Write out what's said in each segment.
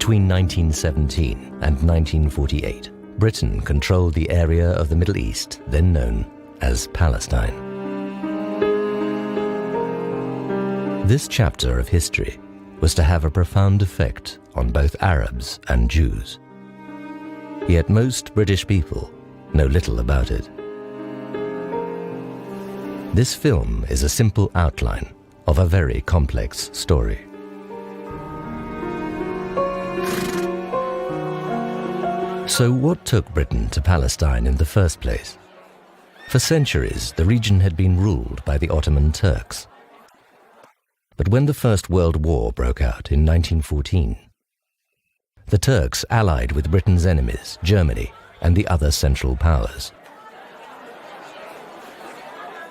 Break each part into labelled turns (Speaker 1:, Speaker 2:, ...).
Speaker 1: Between 1917 and 1948, Britain controlled the area of the Middle East then known as Palestine. This chapter of history was to have a profound effect on both Arabs and Jews. Yet most British people know little about it. This film is a simple outline of a very complex story. So what took Britain to Palestine in the first place? For centuries, the region had been ruled by the Ottoman Turks. But when the First World War broke out in 1914, the Turks allied with Britain's enemies, Germany, and the other Central Powers.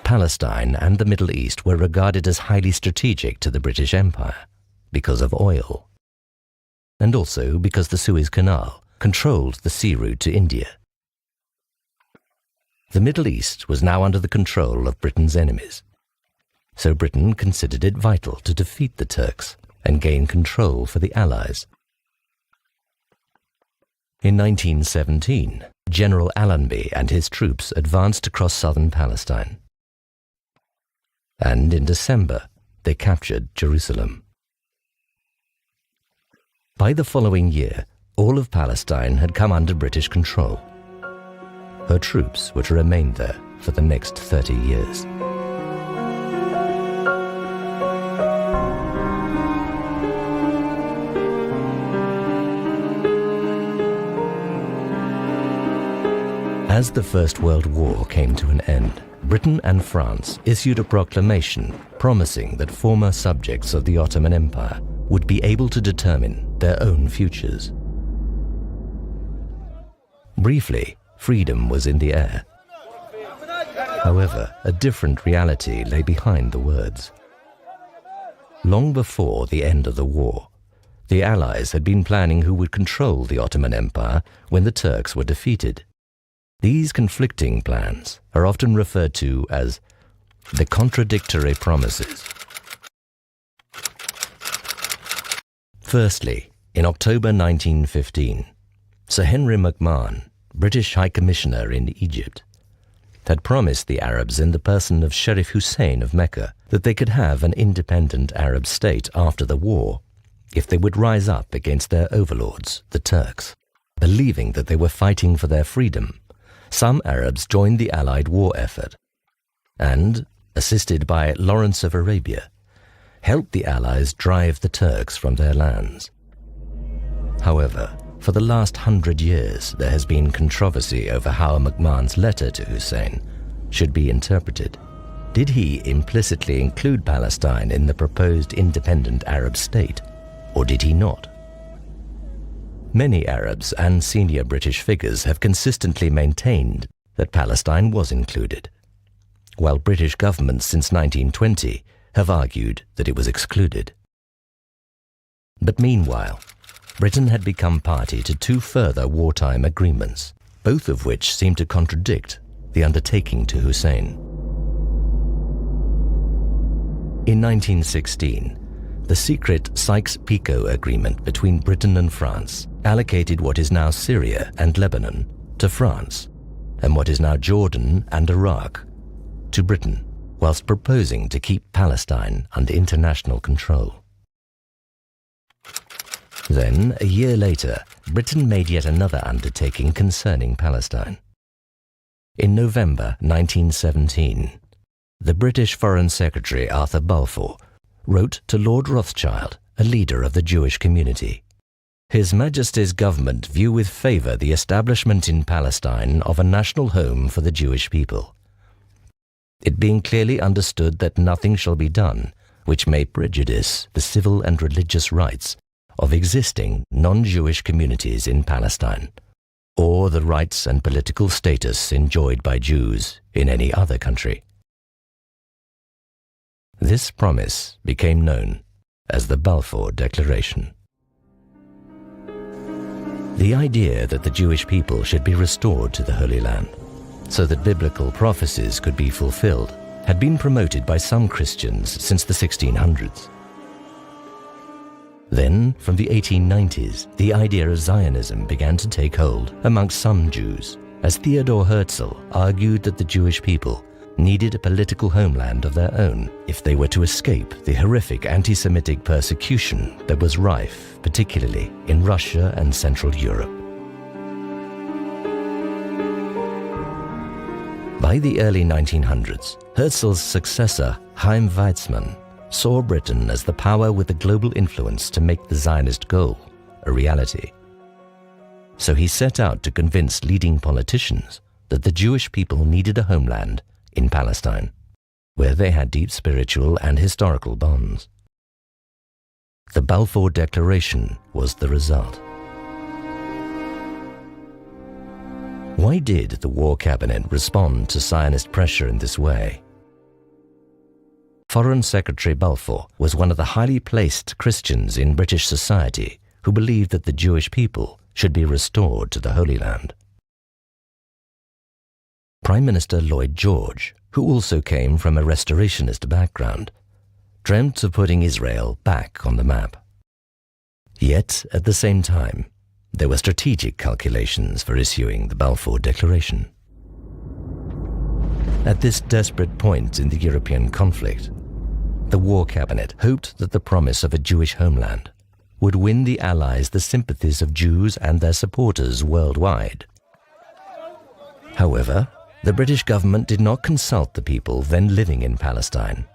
Speaker 1: Palestine and the Middle East were regarded as highly strategic to the British Empire because of oil, and also because the Suez Canal controlled the sea route to India. The Middle East was now under the control of Britain's enemies, so Britain considered it vital to defeat the Turks and gain control for the Allies. In 1917, General Allenby and his troops advanced across southern Palestine. And in December, they captured Jerusalem. By the following year, all of Palestine had come under British control. Her troops were to remain there for the next 30 years. As the First World War came to an end, Britain and France issued a proclamation promising that former subjects of the Ottoman Empire would be able to determine their own futures. Briefly, freedom was in the air. However, a different reality lay behind the words. Long before the end of the war, the Allies had been planning who would control the Ottoman Empire when the Turks were defeated. These conflicting plans are often referred to as the contradictory promises. Firstly, in October 1915, Sir Henry McMahon, British High Commissioner in Egypt, had promised the Arabs in the person of Sharif Hussein of Mecca that they could have an independent Arab state after the war if they would rise up against their overlords, the Turks. Believing that they were fighting for their freedom, some Arabs joined the Allied war effort and, assisted by Lawrence of Arabia, helped the Allies drive the Turks from their lands. However, for the last 100 years, there has been controversy over how McMahon's letter to Hussein should be interpreted. Did he implicitly include Palestine in the proposed independent Arab state, or did he not? Many Arabs and senior British figures have consistently maintained that Palestine was included, while British governments since 1920 have argued that it was excluded. But meanwhile, Britain had become party to two further wartime agreements, both of which seemed to contradict the undertaking to Hussein. In 1916, the secret Sykes-Picot Agreement between Britain and France allocated what is now Syria and Lebanon to France, and what is now Jordan and Iraq to Britain, whilst proposing to keep Palestine under international control. Then, a year later, Britain made yet another undertaking concerning Palestine. In November 1917, the British Foreign Secretary Arthur Balfour wrote to Lord Rothschild, a leader of the Jewish community. His Majesty's government view with favour the establishment in Palestine of a national home for the Jewish people, it being clearly understood that nothing shall be done which may prejudice the civil and religious rights of existing non-Jewish communities in Palestine, or the rights and political status enjoyed by Jews in any other country. This promise became known as the Balfour Declaration. The idea that the Jewish people should be restored to the Holy Land, so that biblical prophecies could be fulfilled, had been promoted by some Christians since the 1600s. Then, from the 1890s, the idea of Zionism began to take hold amongst some Jews, as Theodor Herzl argued that the Jewish people needed a political homeland of their own if they were to escape the horrific anti-Semitic persecution that was rife, particularly in Russia and Central Europe. By the early 1900s, Herzl's successor, Chaim Weizmann, saw Britain as the power with the global influence to make the Zionist goal a reality. So he set out to convince leading politicians that the Jewish people needed a homeland in Palestine, where they had deep spiritual and historical bonds. The Balfour Declaration was the result. Why did the War Cabinet respond to Zionist pressure in this way? Foreign Secretary Balfour was one of the highly placed Christians in British society who believed that the Jewish people should be restored to the Holy Land. Prime Minister Lloyd George, who also came from a restorationist background, dreamt of putting Israel back on the map. Yet, at the same time, there were strategic calculations for issuing the Balfour Declaration. At this desperate point in the European conflict, the War Cabinet hoped that the promise of a Jewish homeland would win the Allies the sympathies of Jews and their supporters worldwide. However, the British government did not consult the people then living in Palestine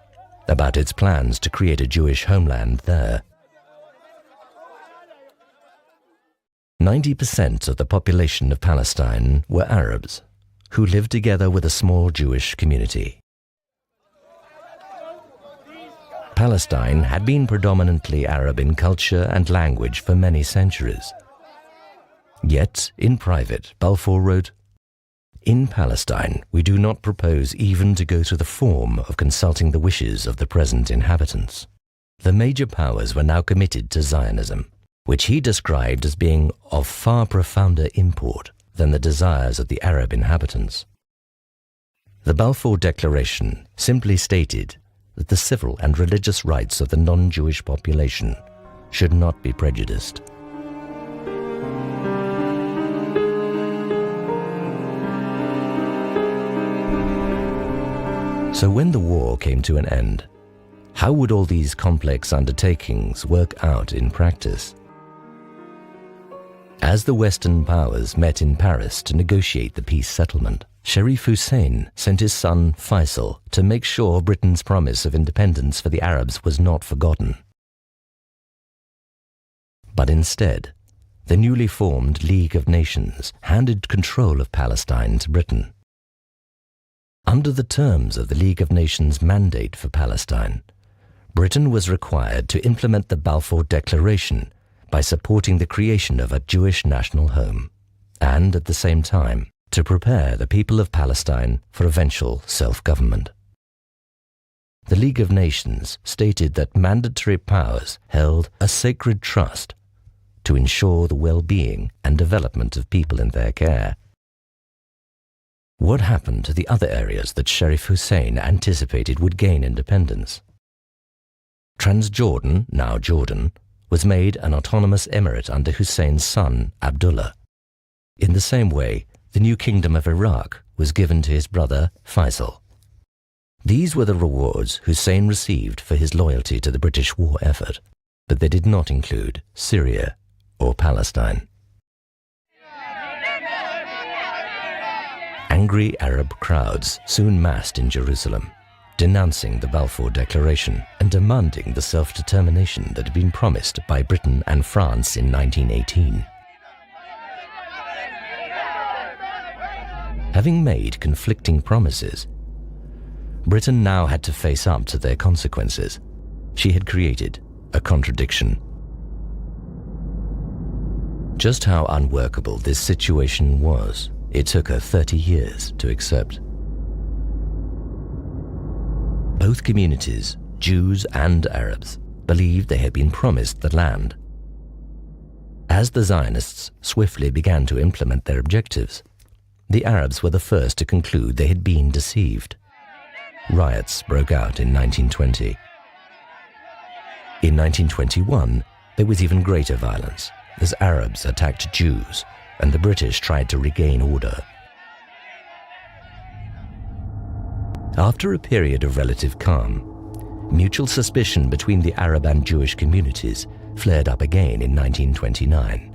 Speaker 1: about its plans to create a Jewish homeland there. 90% of the population of Palestine were Arabs, who lived together with a small Jewish community. Palestine had been predominantly Arab in culture and language for many centuries. Yet, in private, Balfour wrote, "In Palestine, we do not propose even to go to the form of consulting the wishes of the present inhabitants." The major powers were now committed to Zionism, which he described as being of far profounder import than the desires of the Arab inhabitants. The Balfour Declaration simply stated that the civil and religious rights of the non-Jewish population should not be prejudiced. So when the war came to an end, how would all these complex undertakings work out in practice? As the Western powers met in Paris to negotiate the peace settlement, Sharif Hussein sent his son Faisal to make sure Britain's promise of independence for the Arabs was not forgotten. But instead, the newly formed League of Nations handed control of Palestine to Britain. Under the terms of the League of Nations' mandate for Palestine, Britain was required to implement the Balfour Declaration by supporting the creation of a Jewish national home, and at the same time, to prepare the people of Palestine for eventual self-government. The League of Nations stated that mandatory powers held a sacred trust to ensure the well-being and development of people in their care. What happened to the other areas that Sharif Hussein anticipated would gain independence? Transjordan, now Jordan, was made an autonomous emirate under Hussein's son, Abdullah. In the same way, the new kingdom of Iraq was given to his brother, Faisal. These were the rewards Hussein received for his loyalty to the British war effort, but they did not include Syria or Palestine. Angry Arab crowds soon massed in Jerusalem, denouncing the Balfour Declaration and demanding the self-determination that had been promised by Britain and France in 1918. Having made conflicting promises, Britain now had to face up to their consequences. She had created a contradiction. Just how unworkable this situation was, it took her 30 years to accept. Both communities, Jews and Arabs, believed they had been promised the land. As the Zionists swiftly began to implement their objectives, the Arabs were the first to conclude they had been deceived. Riots broke out in 1920. In 1921, There was even greater violence as Arabs attacked Jews and the British tried to regain order. After a period of relative calm, mutual suspicion between the Arab and Jewish communities flared up again in 1929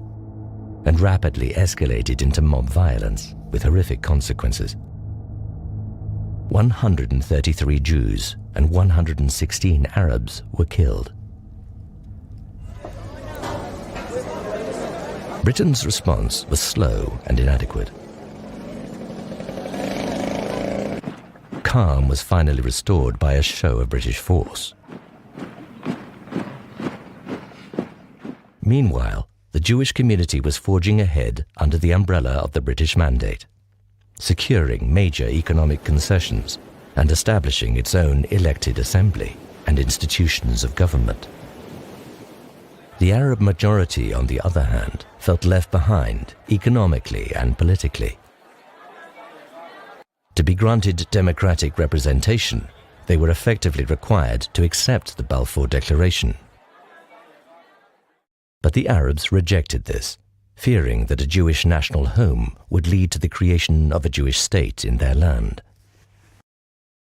Speaker 1: and rapidly escalated into mob violence with horrific consequences. 133 Jews and 116 Arabs were killed. Britain's response was slow and inadequate. Calm was finally restored by a show of British force. Meanwhile, the Jewish community was forging ahead under the umbrella of the British Mandate, securing major economic concessions and establishing its own elected assembly and institutions of government. The Arab majority, on the other hand, felt left behind economically and politically. To be granted democratic representation, they were effectively required to accept the Balfour Declaration. But the Arabs rejected this, fearing that a Jewish national home would lead to the creation of a Jewish state in their land.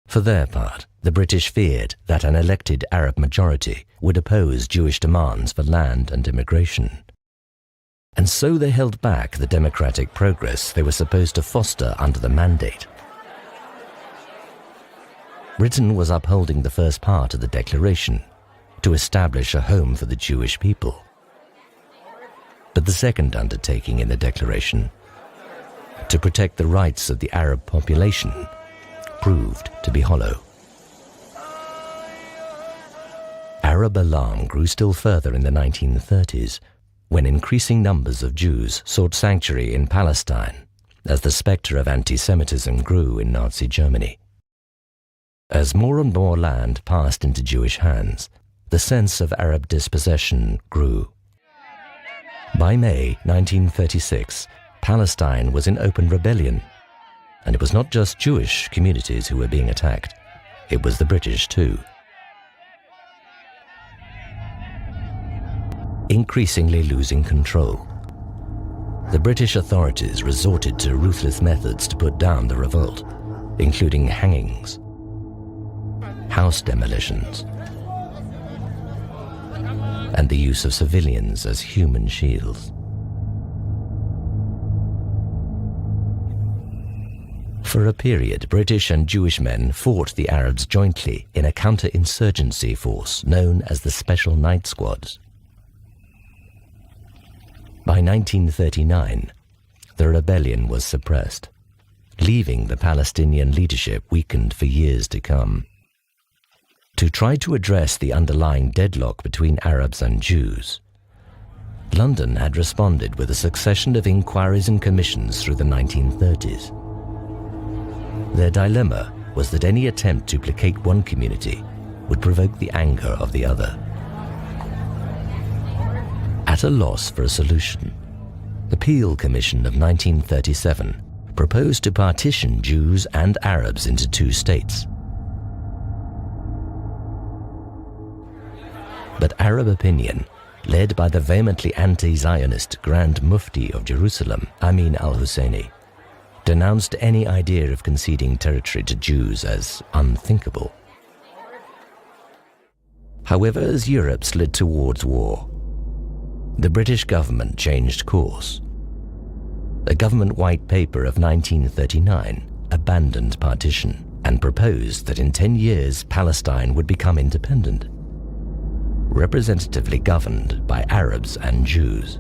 Speaker 1: For their part, the British feared that an elected Arab majority would oppose Jewish demands for land and immigration. And so they held back the democratic progress they were supposed to foster under the Mandate. Britain was upholding the first part of the Declaration, to establish a home for the Jewish people. But the second undertaking in the Declaration, to protect the rights of the Arab population, proved to be hollow. Arab alarm grew still further in the 1930s, when increasing numbers of Jews sought sanctuary in Palestine as the spectre of anti-Semitism grew in Nazi Germany. As more and more land passed into Jewish hands, the sense of Arab dispossession grew. By May 1936, Palestine was in open rebellion, and it was not just Jewish communities who were being attacked, it was the British too. Increasingly losing control, the British authorities resorted to ruthless methods to put down the revolt, including hangings, house demolitions, and the use of civilians as human shields. For a period, British and Jewish men fought the Arabs jointly in a counter-insurgency force known as the Special Night Squads. By 1939, the rebellion was suppressed, leaving the Palestinian leadership weakened for years to come. To try to address the underlying deadlock between Arabs and Jews, London had responded with a succession of inquiries and commissions through the 1930s. Their dilemma was that any attempt to placate one community would provoke the anger of the other. At a loss for a solution, the Peel Commission of 1937 proposed to partition Jews and Arabs into two states. But Arab opinion, led by the vehemently anti-Zionist Grand Mufti of Jerusalem, Amin al-Husseini, denounced any idea of conceding territory to Jews as unthinkable. However, as Europe slid towards war, the British government changed course. A government white paper of 1939 abandoned partition and proposed that in 10 years Palestine would become independent, representatively governed by Arabs and Jews.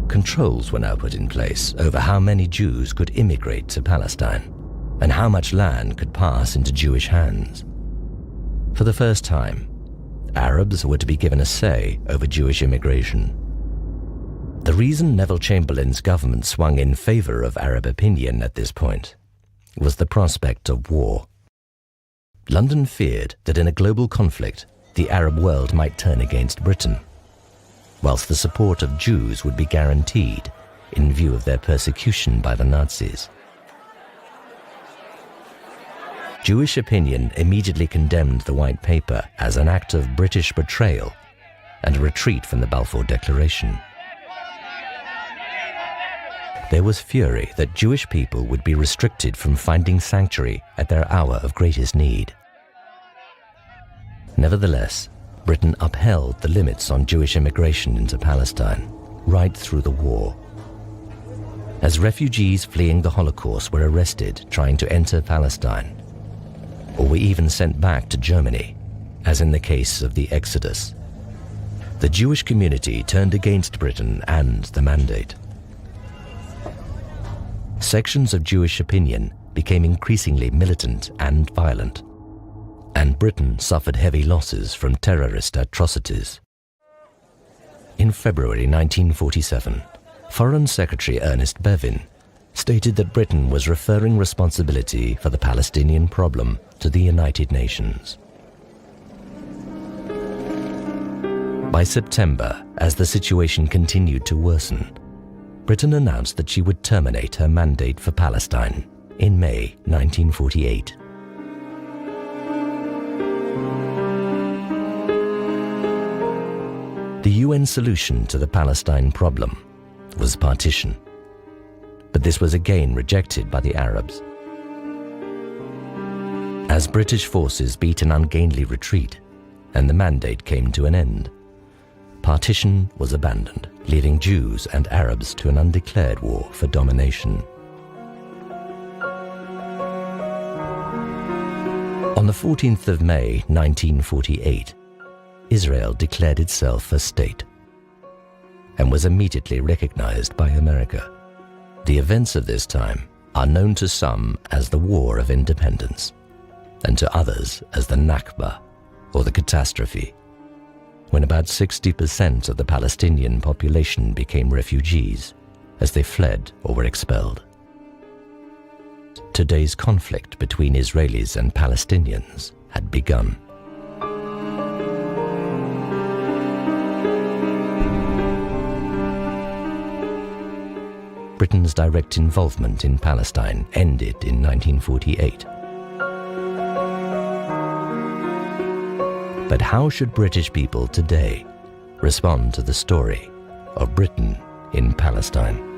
Speaker 1: Controls were now put in place over how many Jews could immigrate to Palestine and how much land could pass into Jewish hands. For the first time, Arabs were to be given a say over Jewish immigration. The reason Neville Chamberlain's government swung in favor of Arab opinion at this point was the prospect of war. London feared that in a global conflict, the Arab world might turn against Britain, whilst the support of Jews would be guaranteed in view of their persecution by the Nazis. Jewish opinion immediately condemned the White Paper as an act of British betrayal and a retreat from the Balfour Declaration. There was fury that Jewish people would be restricted from finding sanctuary at their hour of greatest need. Nevertheless, Britain upheld the limits on Jewish immigration into Palestine right through the war. As refugees fleeing the Holocaust were arrested trying to enter Palestine, or were even sent back to Germany, as in the case of the Exodus, the Jewish community turned against Britain and the mandate. Sections of Jewish opinion became increasingly militant and violent, and Britain suffered heavy losses from terrorist atrocities. In February 1947, Foreign Secretary Ernest Bevin stated that Britain was referring responsibility for the Palestinian problem to the United Nations. By September, as the situation continued to worsen, Britain announced that she would terminate her mandate for Palestine in May 1948. The UN solution to the Palestine problem was partition, but this was again rejected by the Arabs. As British forces beat an ungainly retreat and the mandate came to an end, partition was abandoned, leaving Jews and Arabs to an undeclared war for domination. On the 14th of May 1948, Israel declared itself a state and was immediately recognized by America. The events of this time are known to some as the War of Independence and to others as the Nakba, or the catastrophe, when about 60% of the Palestinian population became refugees as they fled or were expelled. Today's conflict between Israelis and Palestinians had begun. Britain's direct involvement in Palestine ended in 1948. But how should British people today respond to the story of Britain in Palestine?